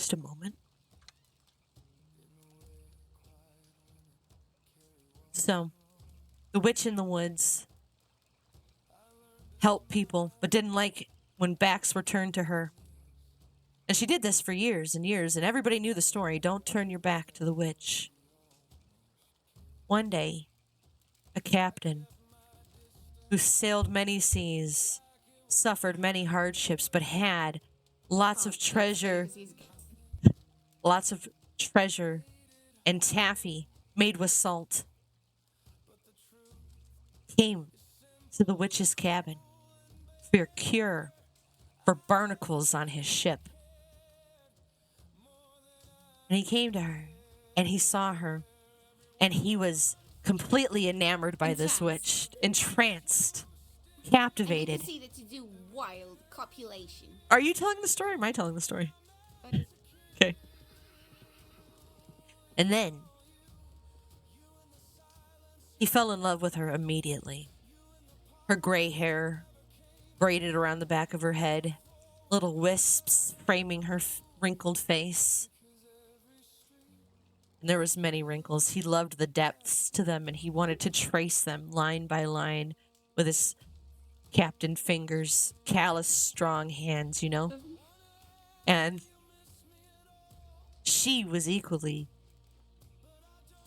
Just a moment. So, the witch in the woods helped people, but didn't like when backs were turned to her. And she did this for years and years, and everybody knew the story. Don't turn your back to the witch. One day, a captain who sailed many seas, suffered many hardships, but had lots of treasure, lots of treasure and taffy made with salt, came to the witch's cabin for a cure for barnacles on his ship. And he came to her, and he saw her, and he was completely enamored by this witch, entranced, captivated. And you can see that you do wild copulation. Are you telling the story or am I telling the story? Okay. And then he fell in love with her immediately. Her gray hair braided around the back of her head, little wisps framing her wrinkled face. And there was many wrinkles. He loved the depths to them, and he wanted to trace them line by line with his captain fingers, callous, strong hands, you know? And she was equally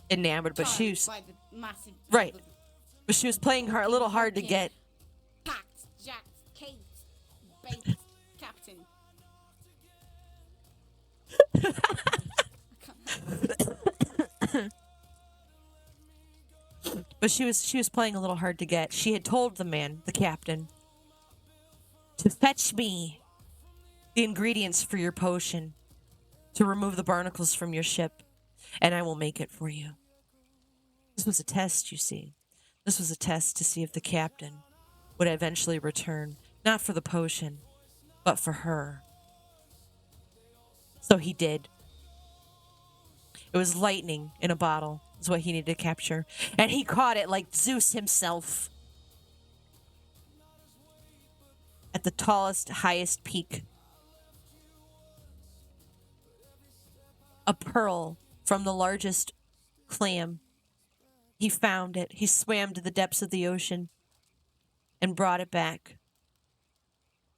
enamored, but she was right. But she was playing her a little hard to get. Packed, jacked, Kate, baked, captain. But she was playing a little hard to get. She had told the man, the captain, to fetch me the ingredients for your potion to remove the barnacles from your ship, and I will make it for you. This was a test, you see. This was a test to see if the captain would eventually return, not for the potion, but for her. So he did. It was lightning in a bottle, is what he needed to capture. And he caught it like Zeus himself at the tallest, highest peak. A pearl from the largest clam. He found it. He swam to the depths of the ocean and brought it back.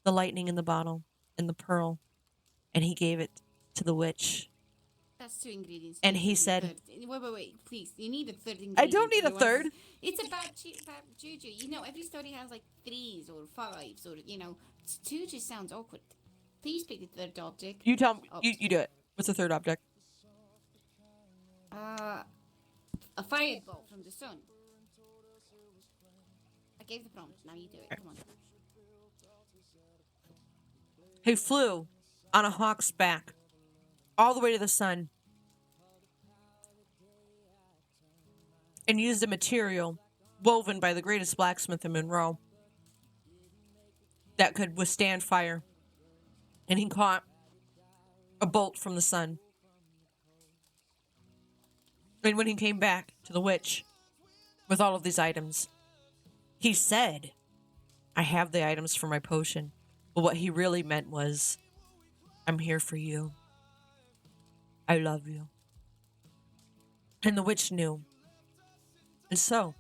The lightning in the bottle and the pearl. And he gave it to the witch. That's 2 ingredients. And he said... Wait, please. You need a third ingredient. I don't need a third. It's about juju. You know, every story has like 3s or 5s or, 2 just sounds awkward. Please pick the third object. You tell me. You do it. What's the third object? A fireball from the sun. I gave the prompt. Now you do it. Come on. He flew on a hawk's back all the way to the sun and used a material woven by the greatest blacksmith in Monroe that could withstand fire. And he caught a bolt from the sun. And when he came back to the witch with all of these items, he said, I have the items for my potion. But what he really meant was, I'm here for you. I love you. And the witch knew. And so,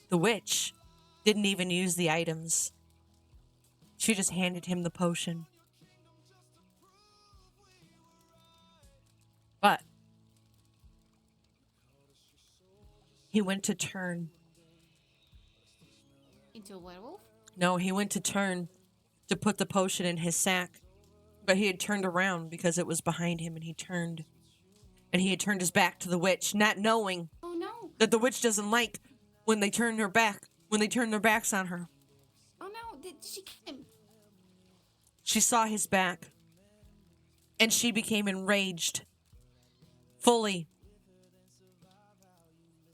the witch didn't even use the items. She just handed him the potion. But he went to turn. Into a werewolf? No, he went to turn to put the potion in his sack. But he had turned around because it was behind him, and he turned. And he had turned his back to the witch, not knowing that the witch doesn't like when they turn their backs on her. Oh no, did she kill him? She saw his back, and she became enraged, fully.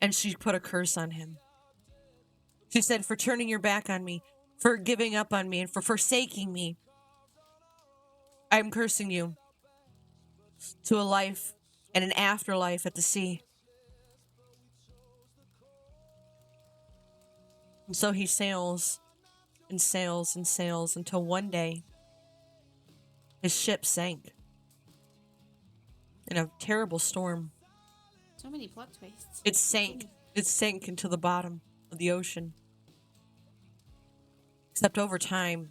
And she put a curse on him. She said, for turning your back on me, for giving up on me, and for forsaking me, I am cursing you to a life and an afterlife at the sea. And so he sails and sails and sails until one day his ship sank. in a terrible storm. So many plot twists. It sank into the bottom of the ocean. Except over time,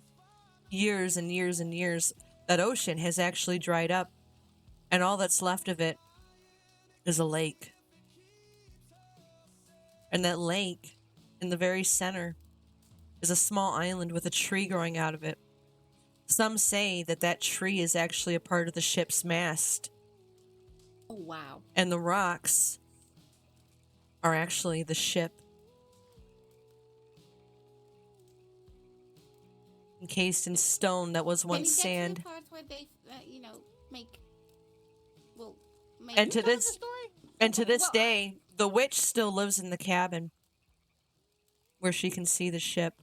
years and years and years, that ocean has actually dried up, and all that's left of it is a lake. And that lake, in the very center, is a small island with a tree growing out of it. Some say that that tree is actually a part of the ship's mast, Oh, wow. and the rocks are actually the ship. Encased in stone that was once Can you get sand. to the part where they, make... Well, make... And to Tell us this the story? and to this Well, day, the witch still lives in the cabin where she can see the ship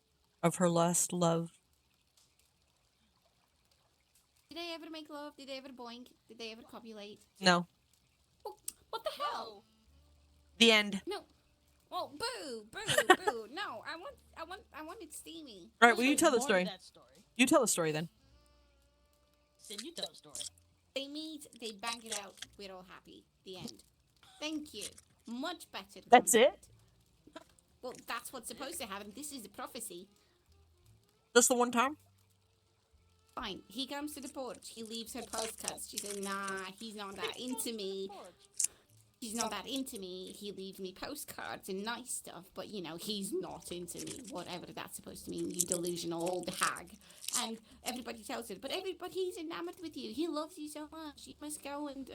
of her lost love. Did they ever make love? Did they ever boink? Did they ever copulate? No. Oh, what the hell? The end. No. Oh, boo, boo, boo. No, I want it steamy. All right, will you tell the More to story? that story. You tell the story then. Sid, you tell the story. They meet, they bang it out, we're all happy. The end. Thank you. Much better. That's it? Well, that's what's supposed to happen. This is a prophecy. Just the one time? Fine. He comes to the porch. He leaves her postcards. She says, nah, he's not that into me. He's not that into me. He leaves me postcards and nice stuff, but he's not into me. Whatever that's supposed to mean, you delusional old hag. And everybody tells her, but he's enamored with you. He loves you so much. You must go and,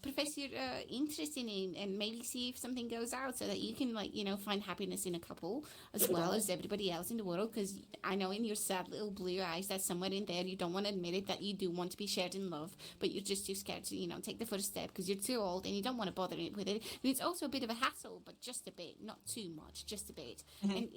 profess your interest in him and maybe see if something goes out so that you can, find happiness in a couple as well as everybody else in the world. Because I know in your sad little blue eyes that somewhere in there you don't want to admit it, that you do want to be shared in love, but you're just too scared to, take the first step because you're too old and you don't want to bother with it. And it's also a bit of a hassle, but just a bit, not too much, just a bit. Mm-hmm. And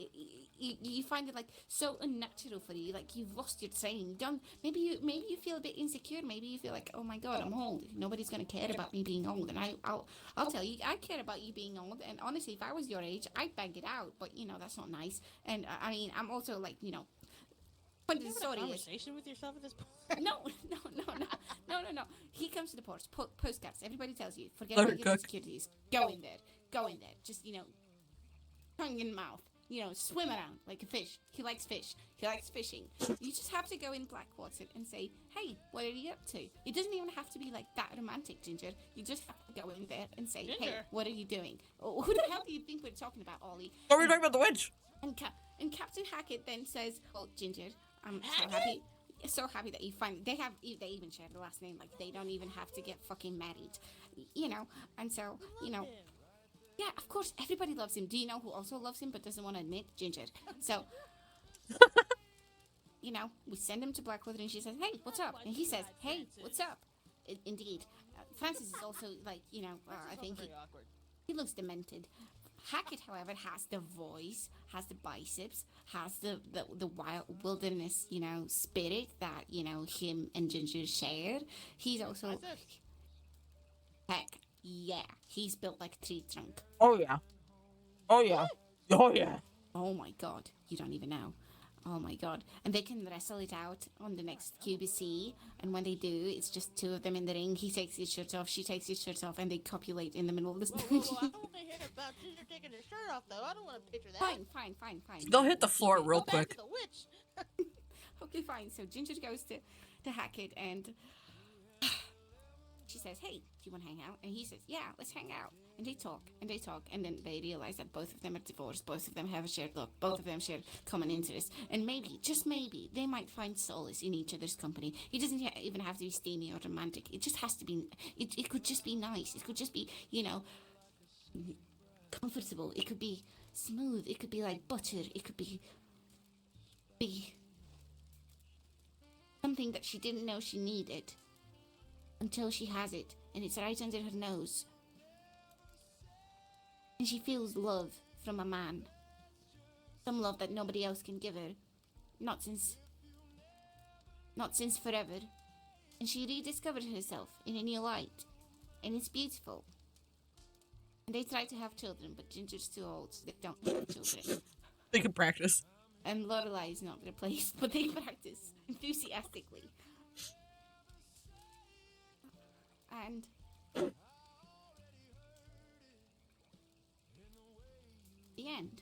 you find it so unnatural for you, like you've lost your training. Maybe you feel a bit insecure. Maybe you feel like, oh my god, I'm old. Nobody's gonna care about me being old. And I'll tell you, I care about you being old. And honestly, if I was your age, I'd bang it out. But that's not nice. And I mean, I'm also like, But You the have a story is conversation with yourself at this point? no. He comes to the porch, postcards. Everybody tells you, forget Let about her your cook. insecurities. Go in there. Just tongue in mouth. Swim around like a fish. He likes fish. He likes fishing. You just have to go in Blackwater and say, hey, what are you up to? It doesn't even have to be like that romantic, Ginger. You just have to go in there and say, hey, Ginger. what are you doing? Oh, who the hell do you think we're talking about, Ollie? What were we talking about the witch? And Captain Hackett then says, "Oh, Ginger, I'm Hackett? so happy that you finally." They even share the last name. Like they don't even have to get fucking married, And so yeah, of course, everybody loves him. Do you know who also loves him but doesn't want to admit? Ginger. So we send him to Blackwater, and she says, "Hey, what's up?" And he says, "Hey, what's up?" Indeed, Francis is also like I think Pretty awkward. he looks demented. Hackett, however, has the voice, has the biceps, has the wild wilderness, spirit that, him and Ginger share. He's also... Heck, yeah. He's built like a tree trunk. Oh yeah. Oh yeah. Oh yeah. Oh my god. You don't even know. Oh my god. And they can wrestle it out on the next QBC. And when they do, it's just two of them in the ring. He takes his shirt off, she takes his shirt off, and they copulate in the middle of the stage. Whoa, I don't want to hear about Ginger taking her shirt off, though. I don't want to picture that. Fine. They'll hit the floor Okay, real Go back quick. to the witch. Okay, fine. So Ginger goes to Hackett and she says, "Hey, do you want to hang out?" And he says, "Yeah, let's hang out." And they talk, and then they realize that both of them are divorced, both of them have a shared look, both of them share common interests, and maybe, just maybe, they might find solace in each other's company. It doesn't even have to be steamy or romantic. It just has to be, it could just be nice. It could just be, comfortable. It could be smooth. It could be like butter. It could be something that she didn't know she needed until she has it, and it's right under her nose. And she feels love from a man. Some love that nobody else can give her. Not since forever. And she rediscovered herself in a new light. And it's beautiful. And they try to have children, but Ginger's too old, so they don't have children. They can practice. And Lorelai is not their place, but they practice enthusiastically. end. The end.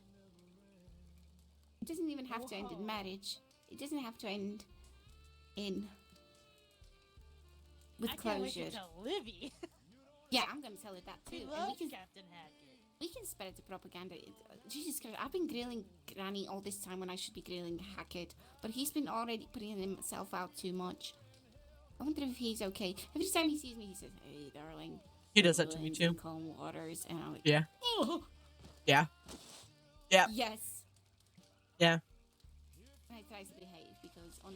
It doesn't even have to end in marriage. It doesn't have to end in with I can't wait closure. to tell Livy. Yeah, I'm gonna tell her that too. She And loves Captain Hackett. we can spread the propaganda. Jesus Christ, I've been grilling Granny all this time when I should be grilling Hackett, but he's been already putting himself out too much. I wonder if he's okay. Every time he sees me, he says, "Hey, darling." He does that to me Lands too. in calm waters, and I'm like, Yeah. "Oh, Yeah. Yeah. yes." Yeah. And I try to behave because on